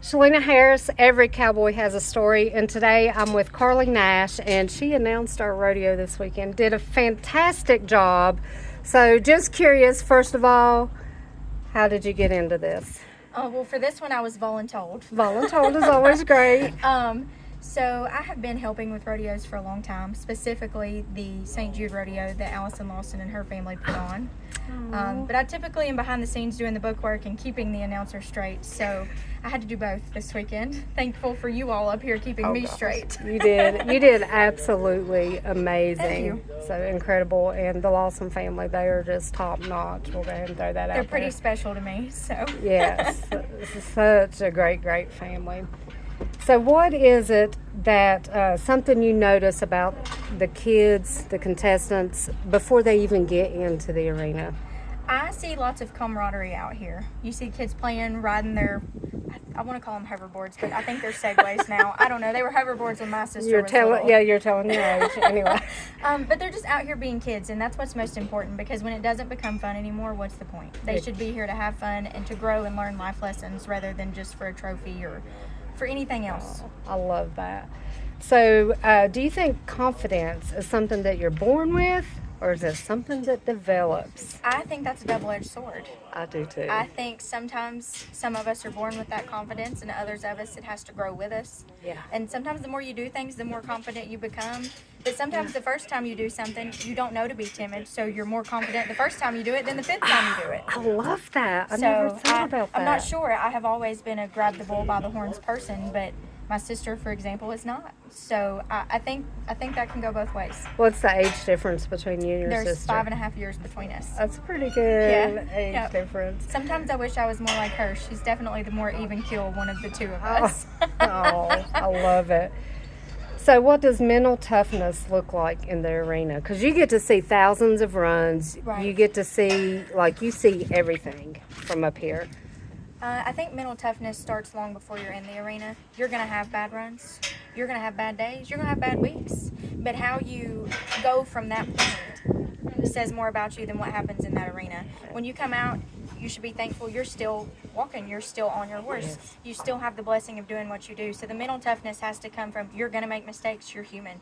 Shalina Harris, Every Cowboy Has a Story, and today I'm with Carlee Nash, and she announced our rodeo this weekend. Did a fantastic job. So just curious, first of all, how did you get into this? Well, for this one, I was voluntold. Voluntold is always great. So I have been helping with rodeos for a long time, specifically the St. Jude rodeo that Allison Lawson and her family put on. But I typically am behind the scenes doing the book work and keeping the announcer straight, so I had to do both this weekend. Thankful for you all up here keeping me straight. You did absolutely amazing. Thank you. So incredible, and the Lawson family, they are just top notch. We'll go ahead and throw that out They're there. pretty special to me, so. Yes, this is such a great family. So what is it that, something you notice about the kids, the contestants, before they even get into the arena? I see lots of camaraderie out here. You see kids playing, riding their, I want to call them hoverboards, but I think they're Segways now. I don't know. They were hoverboards when my sister was little. Yeah, you're telling your age. Anyway. But they're just out here being kids, and that's what's most important, because when it doesn't become fun anymore, what's the point? They should be here to have fun and to grow and learn life lessons rather than just for a trophy or for anything else. I love that. So do you think confidence is something that you're born with, or is it something that develops? I think that's a double-edged sword. I do too. I think sometimes some of us are born with that confidence, and others of us, it has to grow with us. Yeah. And sometimes the more you do things, the more confident you become. But sometimes the first time you do something, you don't know to be timid, so you're more confident the first time you do it than the fifth time you do it. I love that. I never thought about that. I'm not sure. I have always been a grab the bull by the horns person, but my sister, for example, is not. So I think that can go both ways. What's the age difference between you and your There's sister? 5.5 years between us. That's pretty good age Yep. difference. Sometimes I wish I was more like her. She's definitely the more even keel one of the two of us. Oh, I love it. So what does mental toughness look like in the arena? Because you get to see thousands of runs. Right. You get to see, you see everything from up here. I think mental toughness starts long before you're in the arena. You're going to have bad runs. You're going to have bad days. You're going to have bad weeks. But how you go from that point says more about you than what happens in that arena. When you come out, you should be thankful you're still walking. You're still on your horse. Yes. You still have the blessing of doing what you do. So the mental toughness has to come from, you're going to make mistakes. You're human.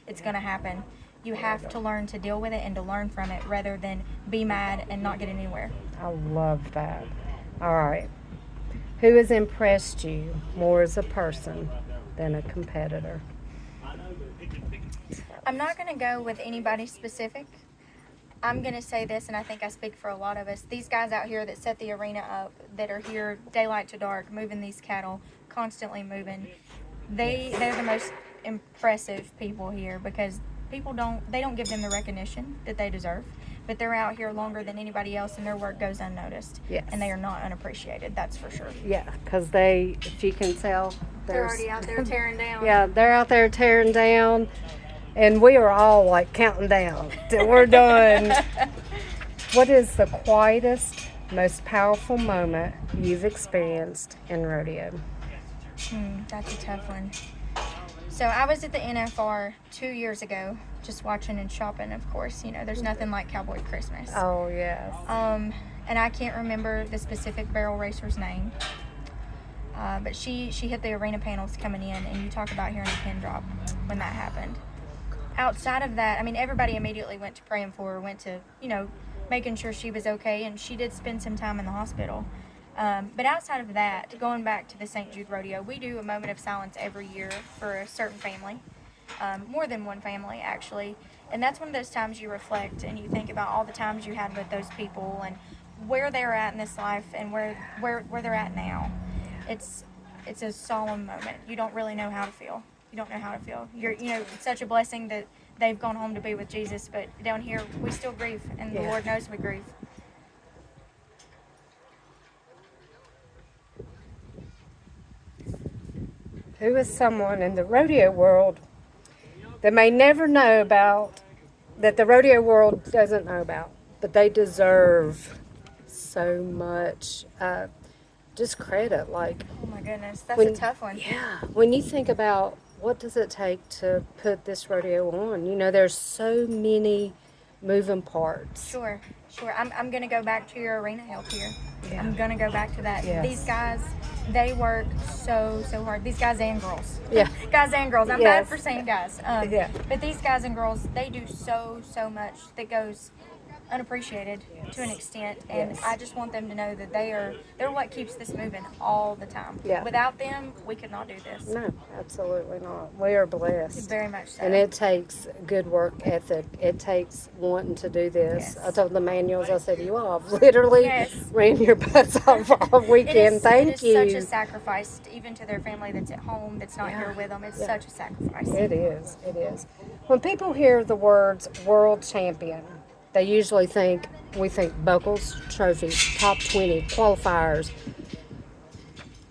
It's going to happen. You have to learn to deal with it and to learn from it rather than be mad and not get anywhere. I love that. All right. Who has impressed you more as a person than a competitor? I'm not going to go with anybody specific. I'm going to say this, and I think I speak for a lot of us. These guys out here that set the arena up, that are here daylight to dark, moving these cattle, constantly moving, they're the most impressive people here, because people don't give them the recognition that they deserve. But they're out here longer than anybody else, and their work goes unnoticed. Yes. And they are not unappreciated, that's for sure. Yeah, because if you can tell, They're already out there tearing down. Yeah, they're out there tearing down, and we are all counting down till we're done. What is the quietest, most powerful moment you've experienced in rodeo? That's a tough one. So I was at the NFR 2 years ago, just watching and shopping, of course. There's nothing like Cowboy Christmas. Oh, yes. And I can't remember the specific barrel racer's name. But she hit the arena panels coming in, and you talk about hearing a pin drop when that happened. Outside of that, everybody immediately went to praying for her, went to, making sure she was okay, and she did spend some time in the hospital. But outside of that, going back to the St. Jude Rodeo, we do a moment of silence every year for a certain family, more than one family actually, and that's one of those times you reflect and you think about all the times you had with those people and where they're at in this life and where they're at now. It's a solemn moment. You don't really know how to feel. You don't know how to feel. It's such a blessing that they've gone home to be with Jesus, but down here we still grieve, and the Lord knows we grieve. Who is someone in the rodeo world that may never know about, that the rodeo world doesn't know about, but they deserve so much just credit? Oh my goodness, that's a tough one. Yeah, when you think about what does it take to put this rodeo on, there's so many moving parts. Sure. I'm going to go back to your arena help here. Yeah. I'm going to go back to that. Yes. These guys, They work so hard. These guys and girls. Yeah. Guys and girls. I'm Yes. bad for saying guys. Yeah. But these guys and girls, they do so much that goes unappreciated to an extent, and Yes. I just want them to know that they're what keeps this moving all the time. Yeah. Without them, we could not do this. No, absolutely not. We are blessed. Very much so. And it takes good work ethic. It takes wanting to do this. Yes. I told the manuals, I said, you all have literally Yes. ran your butts off all weekend. Thank you. It is such a sacrifice, even to their family that's at home, that's not here with them. It's such a sacrifice. It is. It is. When people hear the words world champion, they usually we think buckles, trophies, top 20, qualifiers.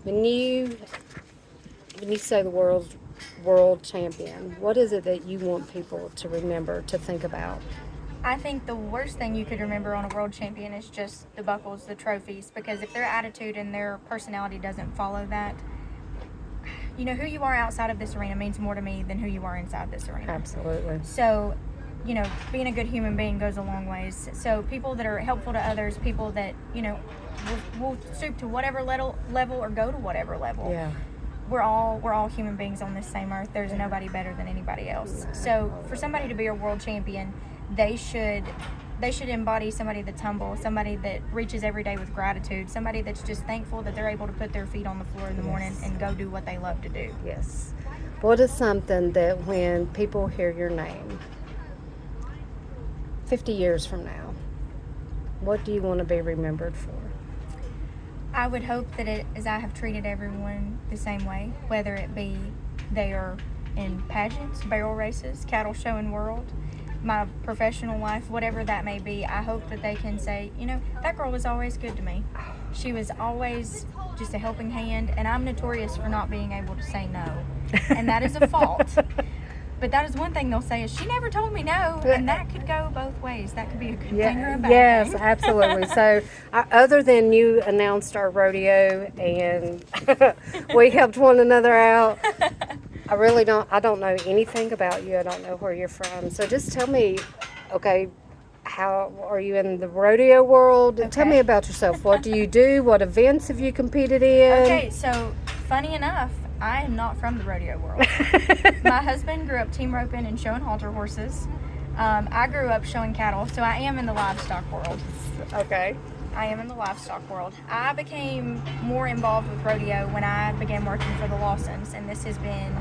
When you say the world champion, what is it that you want people to remember, to think about? I think the worst thing you could remember on a world champion is just the buckles, the trophies, because if their attitude and their personality doesn't follow that, you know, who you are outside of this arena means more to me than who you are inside this arena. Absolutely. So, you know, being a good human being goes a long ways. So people that are helpful to others, people that, you know, will stoop to whatever level or go to whatever level. Yeah. We're all human beings on this same earth. There's nobody better than anybody else. So for somebody to be a world champion, they should embody somebody that's humble, somebody that reaches every day with gratitude, somebody that's just thankful that they're able to put their feet on the floor in the morning and go do what they love to do. Yes. What is something that when people hear your name 50 years from now, what do you want to be remembered for? I would hope that I have treated everyone the same way, whether it be they are in pageants, barrel races, cattle show and world, my professional life, whatever that may be. I hope that they can say, you know, that girl was always good to me. She was always just a helping hand, and I'm notorious for not being able to say no, and that is a fault. But that is one thing they'll say is, she never told me no, and that could go both ways. That could be a good thing or a bad yes, thing. absolutely. So, other than you announced our rodeo and we helped one another out, I don't know anything about you. I don't know where you're from. So just tell me, okay, how are you in the rodeo world? Okay. Tell me about yourself. What do you do? What events have you competed in? Okay, so funny enough, I am not from the rodeo world. My husband grew up team roping and showing halter horses. I grew up showing cattle, so I am in the livestock world. Okay. I am in the livestock world. I became more involved with rodeo when I began working for the Lawsons, and this has been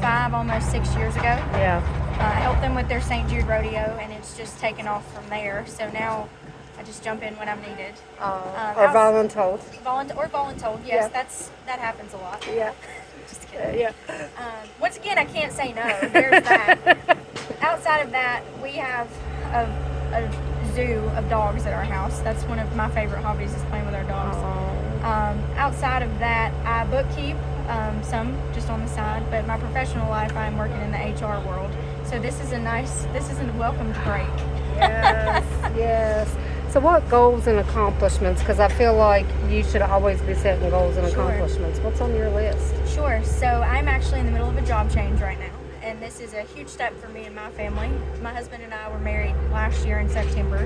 5, almost 6 years ago. Yeah. I helped them with their St. Jude rodeo, and it's just taken off from there. So now I just jump in when I'm needed. Or voluntold. Or voluntold, yes, Yeah. that happens a lot. Yeah. Just kidding. Yeah. Once again, I can't say no. There's that. Outside of that, we have a zoo of dogs at our house. That's one of my favorite hobbies, is playing with our dogs. Outside of that, I bookkeep, some just on the side, but my professional life, I'm working in the HR world. So this is a welcomed break. Yes, yes. So what goals and accomplishments, because I feel like you should always be setting goals and Sure. accomplishments. What's on your list? Sure. So I'm actually in the middle of a job change right now, and this is a huge step for me and my family. My husband and I were married last year in September,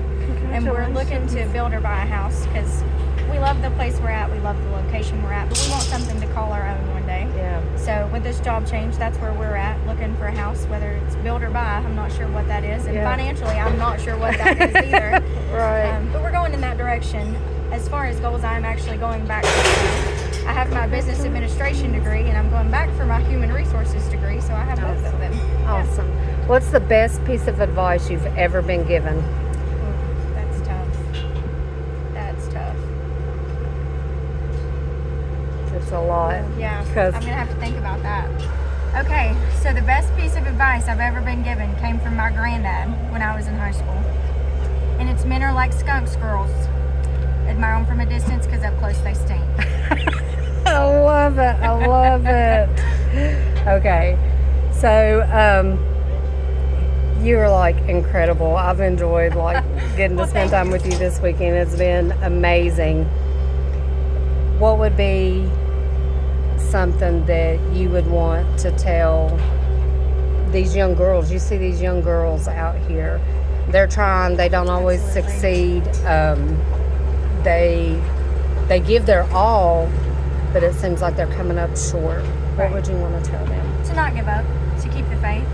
and we're looking to build or buy a house because we love the place we're at, we love the location we're at, but we want something to call our own one day. Yeah. So with this job change, that's where we're at, looking for a house, whether it's build or buy. I'm not sure what that is, and Yeah. financially, I'm not sure what that is either. Right. But we're going in that direction. As far as goals, I'm actually going back to I have my business administration degree, and I'm going back for my human resources degree, so I have both of them. Awesome. What's the best piece of advice you've ever been given? Ooh, that's tough. That's tough. It's a lot. Yeah, I'm 'Cause- going to have to think about that. Okay, so the best piece of advice I've ever been given came from my granddad when I was in high school. And it's, men are like skunks, girls. Admire them from a distance because up close they stink. I love it. I love it. Okay. So, you're like incredible. I've enjoyed getting to Well, spend thank time with you this weekend. It's been amazing. What would be something that you would want to tell these young girls? You see these young girls out here. They're trying. They don't always succeed. They give their all, but it seems like they're coming up short. What Right. would you want to tell them? To not give up, to keep the faith.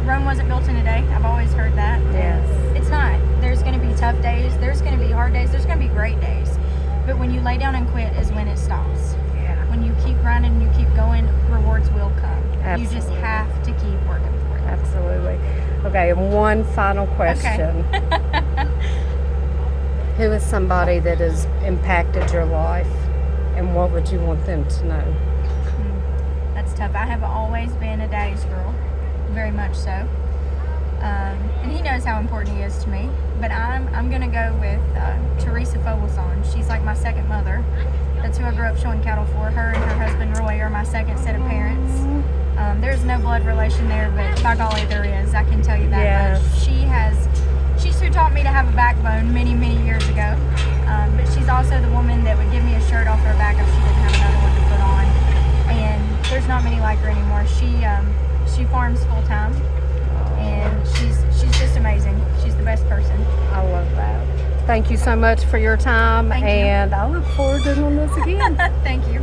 Rome wasn't built in a day. I've always heard that. Yes. It's not. There's going to be tough days. There's going to be hard days. There's going to be great days. But when you lay down and quit is when it stops. Yeah. When you keep grinding and you keep going, rewards will come. You just Absolutely. have to keep working for it. Absolutely. Okay, and one final question. Who is somebody that has impacted your life, and what would you want them to know? That's tough. I have always been a daddy's girl, very much so. And he knows how important he is to me. But I'm gonna go with Teresa Fogelson. She's like my second mother. That's who I grew up showing cattle for. Her and her husband Roy are my second set of parents. There's no blood relation there, but by golly, there is. I can tell you that Yes. much. She's who taught me to have a backbone many, many years ago. But she's also the woman that would give me a shirt off her back if she didn't have another one to put on. And there's not many like her anymore. She farms full time, and she's just amazing. She's the best person. I love that. Thank you so much for your time, Thank you. and I look forward to doing this again. Thank you.